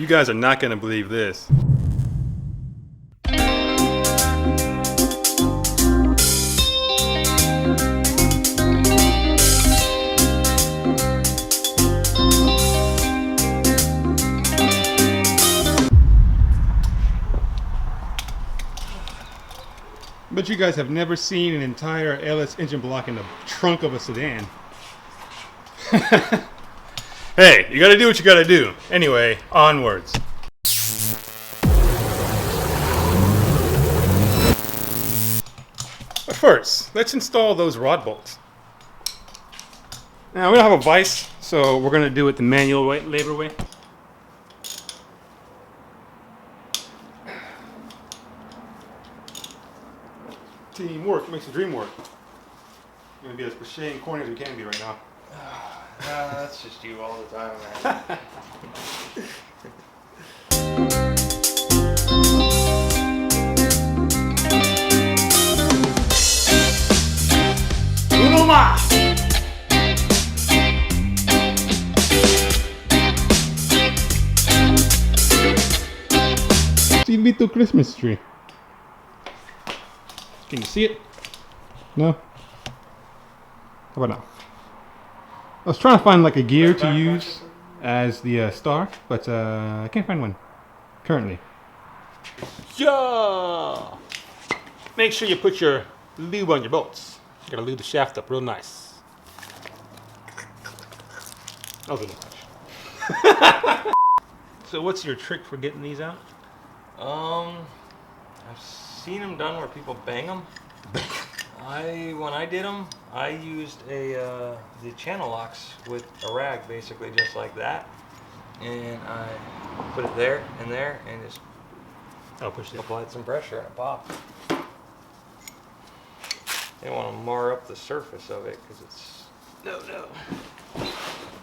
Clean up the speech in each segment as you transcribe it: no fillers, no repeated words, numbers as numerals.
You guys are not gonna believe this. But you guys have never seen an entire LS engine block in the trunk of a sedan. Hey, you gotta do what you gotta do. Anyway, onwards. But first, let's install those rod bolts. Now, we don't have a vise, so we're gonna do it the manual way, labor way. Teamwork makes the dream work. I'm gonna be as cliche and corny as we can be right now. That's just you all the time, man. Uno más! Little Christmas tree. Can you see it? No? How about now? I was trying to find like a gear to use as the star, but I can't find one currently. Yeah! Make sure you put your lube on your bolts. You gotta lube the shaft up real nice. That was a little much. So what's your trick for getting these out? I've seen them done where people bang them. When I did them, I used the channel locks with a rag, basically just like that, and I put it there, and just applied some pressure and it popped. Didn't want to mar up the surface of it because it's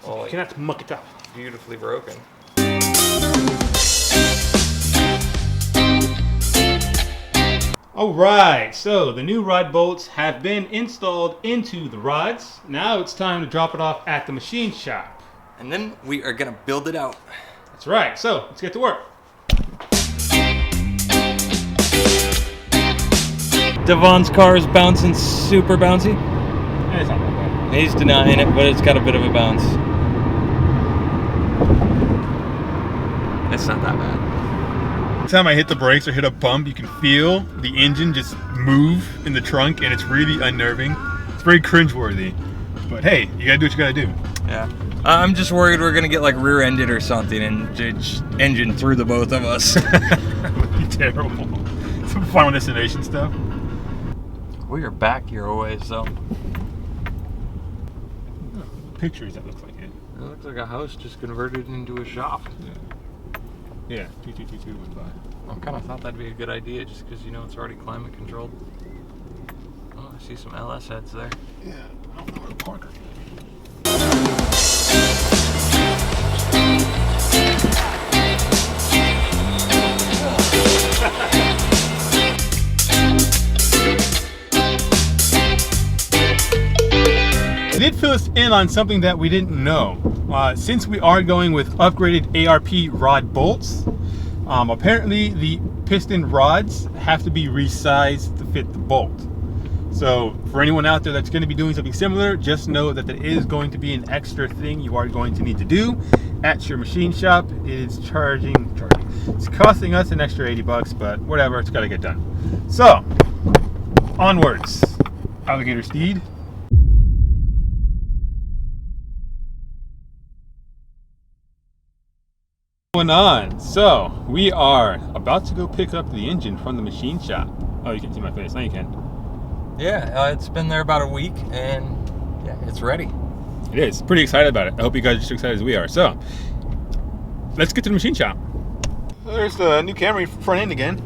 Well, you cannot muck it up. Beautifully broken. Alright, so the new rod bolts have been installed into the rods. Now it's time to drop it off at the machine shop. And then we are going to build it out. That's right, so let's get to work. Devon's car is bouncing super bouncy. It's not that bad. He's denying it, but it's got a bit of a bounce. It's not that bad. Every time I hit the brakes or hit a bump, you can feel the engine just move in the trunk, and it's really unnerving. It's very cringeworthy. But hey, you gotta do what you gotta do. Yeah. I'm just worried we're gonna get like rear-ended or something and just engine through the both of us. That would be terrible. Some Final Destination stuff. We are back here a ways, so. Pictures, that looks like it. It looks like a house just converted into a shop. Yeah, 2222 went by. I kind of thought that'd be a good idea just because, you know, it's already climate controlled. Oh, I see some LS heads there. Yeah, I don't know where to park her. It did fill us in on something that we didn't know. Since we are going with upgraded ARP rod bolts, apparently the piston rods have to be resized to fit the bolt. So for anyone out there that's going to be doing something similar, just know that there is going to be an extra thing you are going to need to do at your machine shop. It is it's costing us an extra 80 bucks, but whatever, it's got to get done. So onwards, alligator steed. Going on. So we are about to go pick up the engine from the machine shop. Oh, you can see my face. Now you can. Yeah, it's been there about a week, and yeah, it's ready. It is. Pretty excited about it. I hope you guys are as excited as we are. So let's get to the machine shop. There's the new Camry front end again.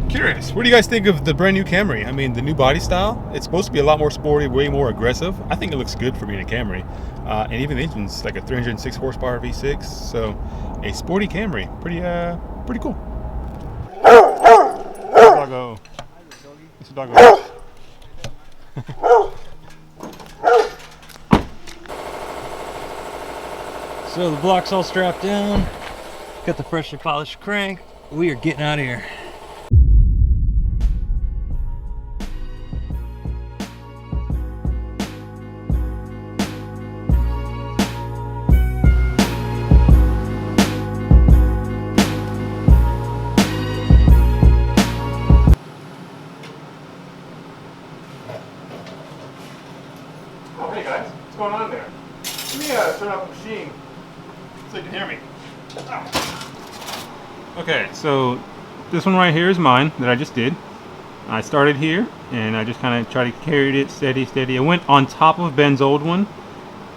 Curious, what do you guys think of the brand new Camry? I mean, the new body style, it's supposed to be a lot more sporty, way more aggressive. I think it looks good for being a Camry. And even the engine's like a 306 horsepower V6, so a sporty Camry. Pretty cool. Doggo. It's a doggo. So the block's all strapped down. Got the freshly polished crank. We are getting out of here. Oh, hey guys, what's going on there? Let me turn off the machine so you can hear me. Okay, so this one right here is mine that I just did. I started here and I just kind of tried to carry it steady. I went on top of Ben's old one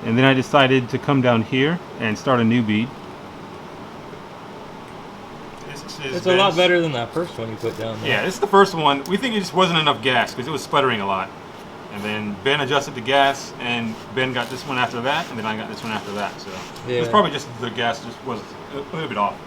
and then I decided to come down here and start a new bead. It's a lot better than that first one you put down there. Yeah, this is the first one. We think it just wasn't enough gas because it was sputtering a lot. And then Ben adjusted the gas, and Ben got this one after that, and then I got this one after that. So yeah. It was probably just the gas just was a little bit off.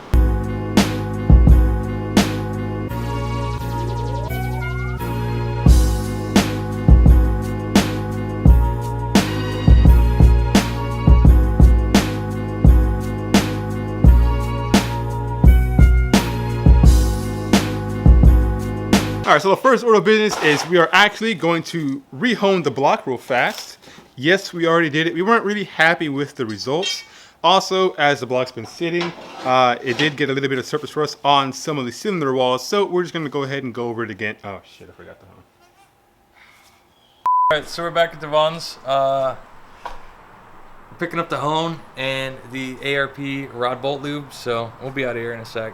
Alright, so the first order of business is we are actually going to re-hone the block real fast. Yes, we already did it. We weren't really happy with the results. Also, as the block's been sitting, it did get a little bit of surface rust on some of the cylinder walls, so we're just going to go ahead and go over it again. Oh shit, I forgot the hone. Alright, so we're back at Devon's. Picking up the hone and the ARP rod bolt lube, so we'll be out of here in a sec.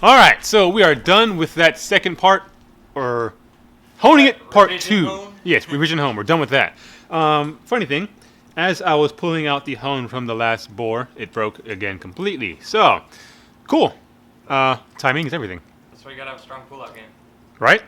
Alright, so we are done with that second part, or honing it part Revision 2. hone? Yes, revision hone. We're done with that. Funny thing, as I was pulling out the hone from the last bore, it broke again completely. So, cool. Timing is everything. That's why you gotta have a strong pull-out game. Right?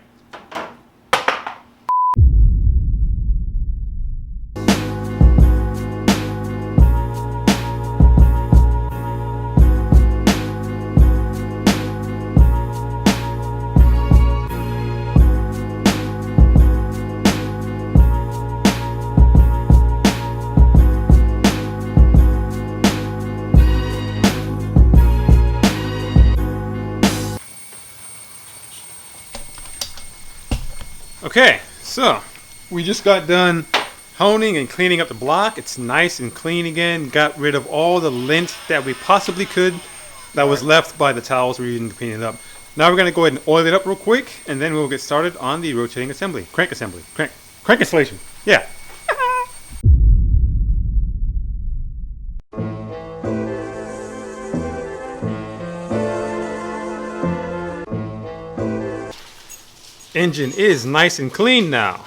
Okay, so we just got done honing and cleaning up the block. It's nice and clean again. Got rid of all the lint that we possibly could that was left by the towels we were using to clean it up. Now we're going to go ahead and oil it up real quick, and then we'll get started on the rotating assembly. Crank installation. Yeah. Engine is nice and clean now.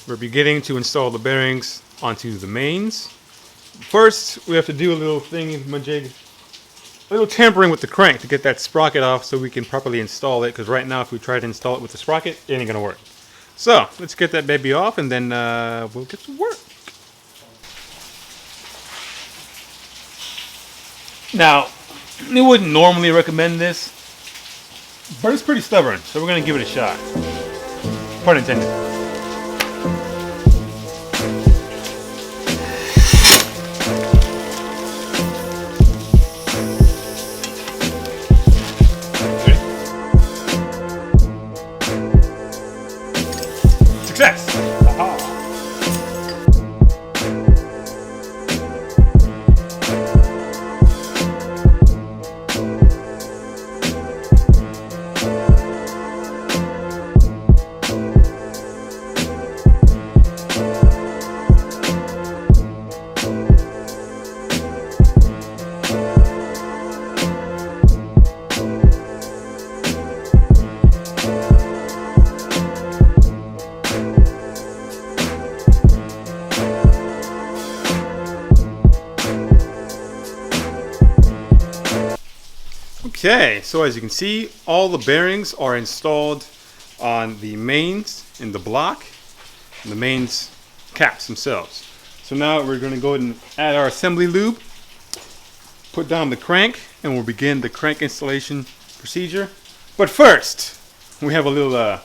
We're beginning to install the bearings onto the mains. First, we have to do a little thing, a little tampering with the crank to get that sprocket off so we can properly install it, because right now if we try to install it with the sprocket, it ain't gonna work. So, let's get that baby off and then we'll get to work. Now, we wouldn't normally recommend this, but it's pretty stubborn, so we're gonna give it a shot. Pun intended. Success! Aha. Okay, so as you can see, all the bearings are installed on the mains in the block, and the mains caps themselves. So now we're going to go ahead and add our assembly lube, put down the crank, and we'll begin the crank installation procedure. But first, We have a little, what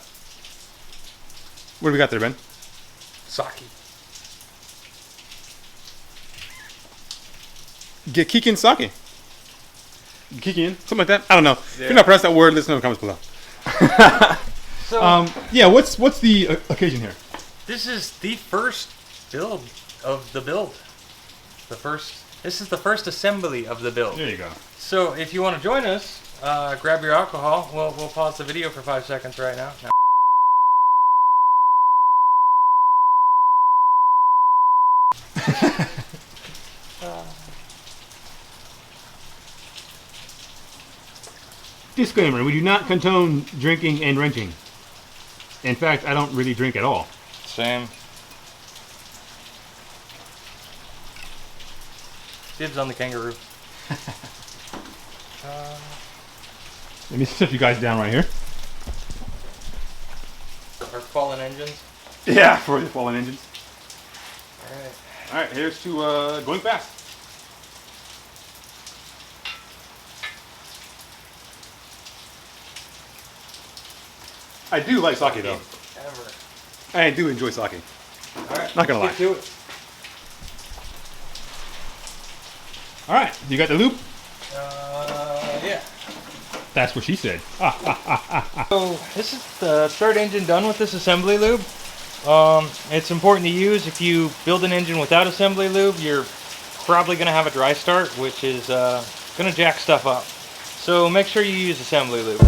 do we got there, Ben? Sake. Gekikin sake. Gekikin? Something like that? I don't know. Yeah. If you're not pronouncing that word, listen in the comments below. So, yeah, what's the occasion here? this is the first build of the build. This is the first assembly of the build. There you go. So if you want to join us, grab your alcohol. We'll pause the video for 5 seconds right now. No. Disclaimer, we do not condone drinking and renting. In fact, I don't really drink at all. Same. Dibs on the kangaroo. Let me sit you guys down right here. Our fallen engines. Yeah, for the fallen engines. Alright. Alright, here's to going fast. I do like sake though. Ever. I do enjoy sake. Alright. Not gonna lie. Get to it. Alright, you got the loop? Yeah. That's what she said. So this is the third engine done with this assembly lube. It's important to use. If you build an engine without assembly lube, you're probably going to have a dry start, which is going to jack stuff up. So make sure you use assembly lube.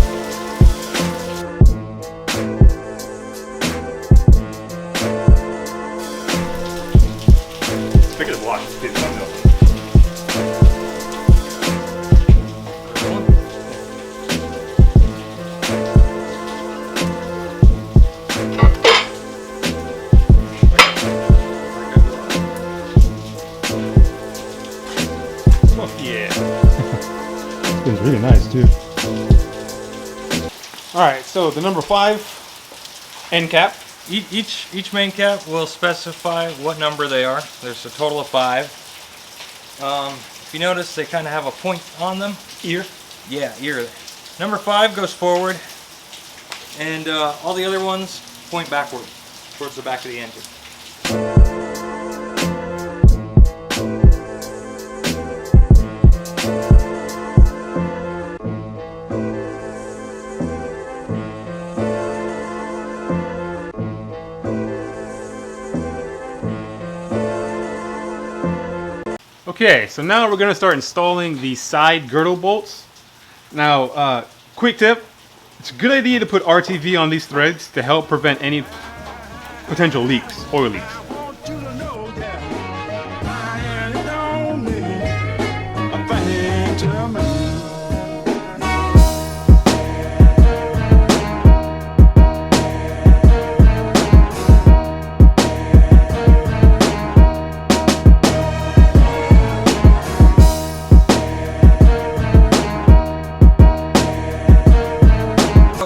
Pick it up, watch. Pick it up. It's really nice too. Alright, so the number 5 end cap. Each main cap will specify what number they are. There's a total of 5. If you notice, they kind of have a point on them. Ear? Yeah, ear. Number 5 goes forward, and all the other ones point backward, towards the back of the engine. Okay, so now we're going to start installing the side girdle bolts. Now, quick tip, it's a good idea to put RTV on these threads to help prevent any potential leaks, oil leaks.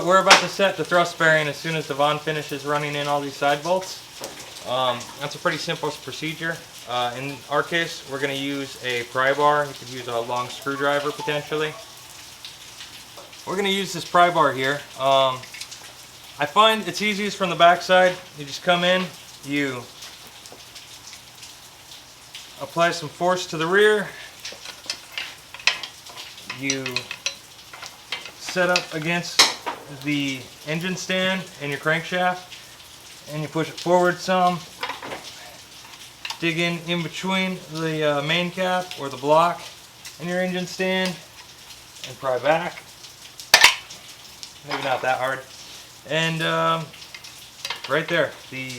We're about to set the thrust bearing as soon as Devon finishes running in all these side bolts. That's a pretty simple procedure. In our case, we're going to use a pry bar. You could use a long screwdriver potentially. We're going to use this pry bar here. I find it's easiest from the back side. You just come in, you apply some force to the rear, you set up against the engine stand and your crankshaft, and you push it forward some, dig in between the main cap or the block and your engine stand, and pry back. Maybe not that hard. And right there, the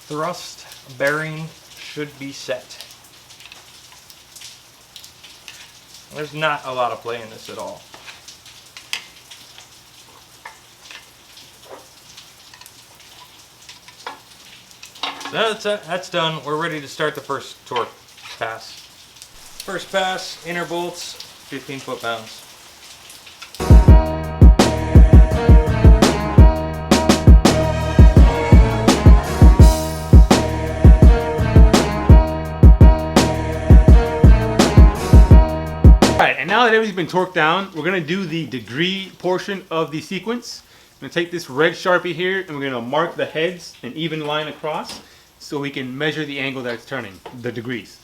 thrust bearing should be set. There's not a lot of play in this at all. So that's done. We're ready to start the first torque pass. First pass, inner bolts, 15 foot-pounds. Alright, and now now that everything's been torqued down, we're gonna do the degree portion of the sequence. I'm gonna take this red Sharpie here and we're gonna mark the heads an even line across so we can measure the angle that it's turning, the degrees.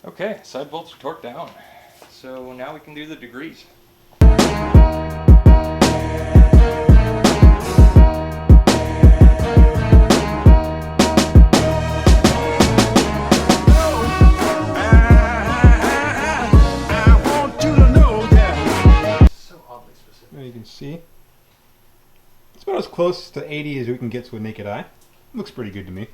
Okay, side bolts are torqued down. So now we can do the degrees. You can see it's about as close to 80 as we can get to a naked eye. Looks pretty good to me.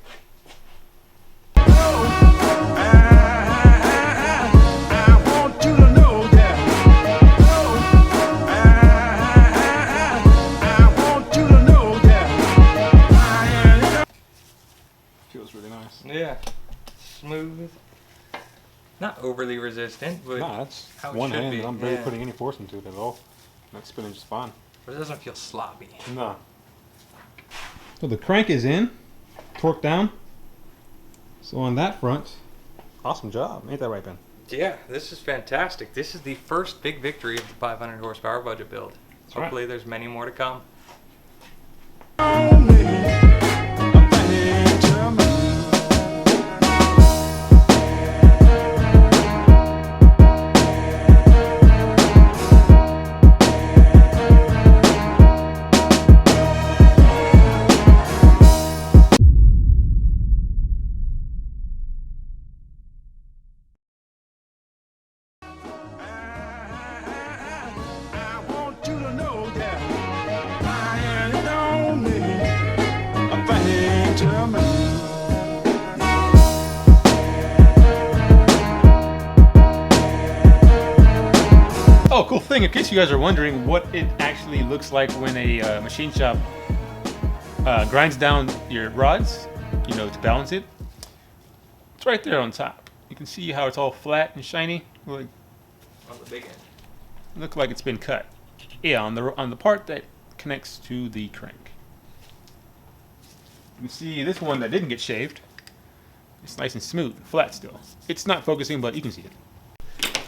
Feels really nice. Yeah, smooth. Not overly resistant, but Nah, that's how it one should hand, be. and I'm barely Yeah. putting any force into it at all. That's spinning just fine. But it doesn't feel sloppy. No. So the crank is in, torqued down. So on that front, awesome job. Ain't that right, Ben? Yeah, this is fantastic. This is the first big victory of the 500 horsepower budget build. right. Hopefully there's many more to come. Oh, cool thing, in case you guys are wondering what it actually looks like when a machine shop grinds down your rods, you know, to balance it. It's right there on top. You can see how it's all flat and shiny. Like, On the big end. look like it's been cut. Yeah, on the part that connects to the crank. You can see this one that didn't get shaved. It's nice and smooth, flat still. It's not focusing, but you can see it.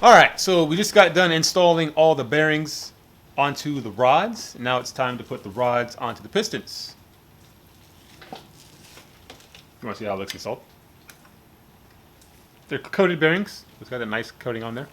Alright, so we just got done installing all the bearings onto the rods. Now it's time to put the rods onto the pistons. You want to see how it looks installed? They're coated bearings. It's got a nice coating on there.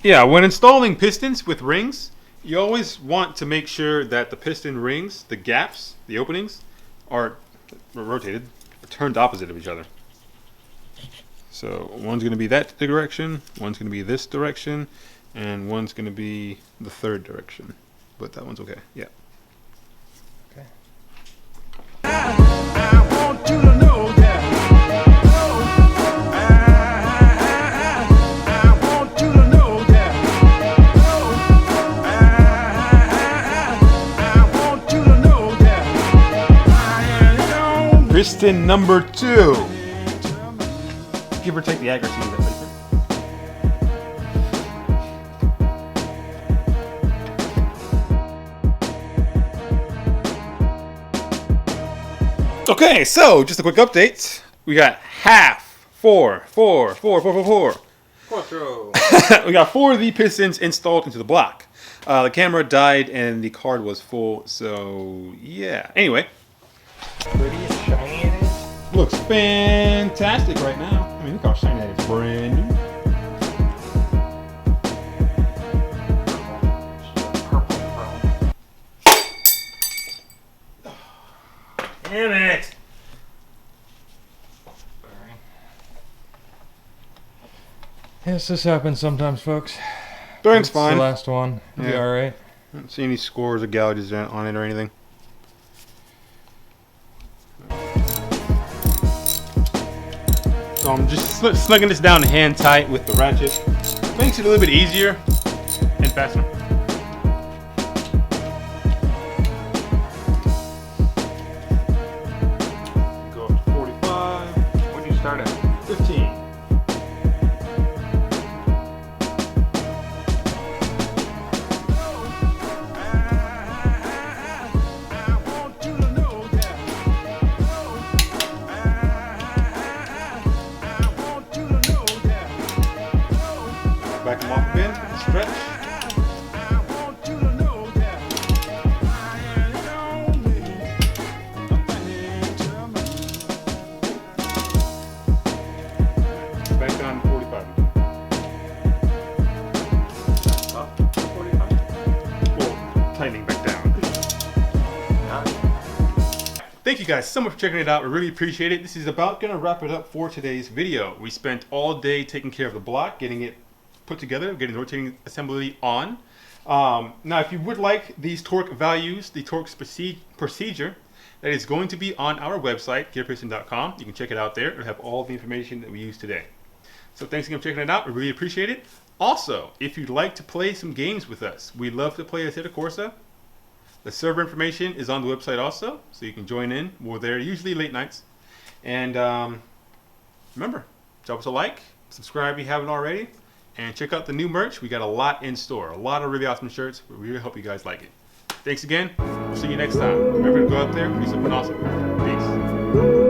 Yeah, when installing pistons with rings, you always want to make sure that the piston rings, the gaps, the openings, are rotated, turned opposite of each other. So one's going to be that direction, one's going to be this direction, and one's going to be the third direction. But that one's okay. Yeah. Okay. I want you to know that. Piston number 2. Give or take the accuracy of that placement. Okay, so just a quick update. We got half, 4. Quattro. We got 4 of the pistons installed into the block. The camera died and the card was full, so yeah. Anyway. Pretty and shiny it is. Looks fantastic right now. I mean, look how shiny that is. Brand new. Damn it! Yes, this happens sometimes, folks. Bearing's It's fine. the last one. It'll be Yeah. alright. I don't see any scores or gouges on it or anything. So I'm just slugging this down hand tight with the ratchet. Makes it a little bit easier and faster. Go up to 45. What did you start at? 15. Back them off a bit, stretch. Back down to 45. Up to 45. Well, tightening back down. Thank you guys so much for checking it out. I really appreciate it. This is about going to wrap it up for today's video. We spent all day taking care of the block, getting it put together, getting the rotating assembly on. Now, if you would like these torque values, the torque procedure, that is going to be on our website, gearpiston.com. You can check it out there. It'll have all the information that we used today. So thanks again for checking it out. I really appreciate it. Also, if you'd like to play some games with us, we love to play Assetto Corsa. The server information is on the website also, so you can join in. We're there usually late nights. And remember, drop us a like, subscribe if you haven't already, and check out the new merch. We got a lot in store, a lot of really awesome shirts. We really hope you guys like it. Thanks again. We'll see you next time. Remember to go out there and do something awesome. Peace.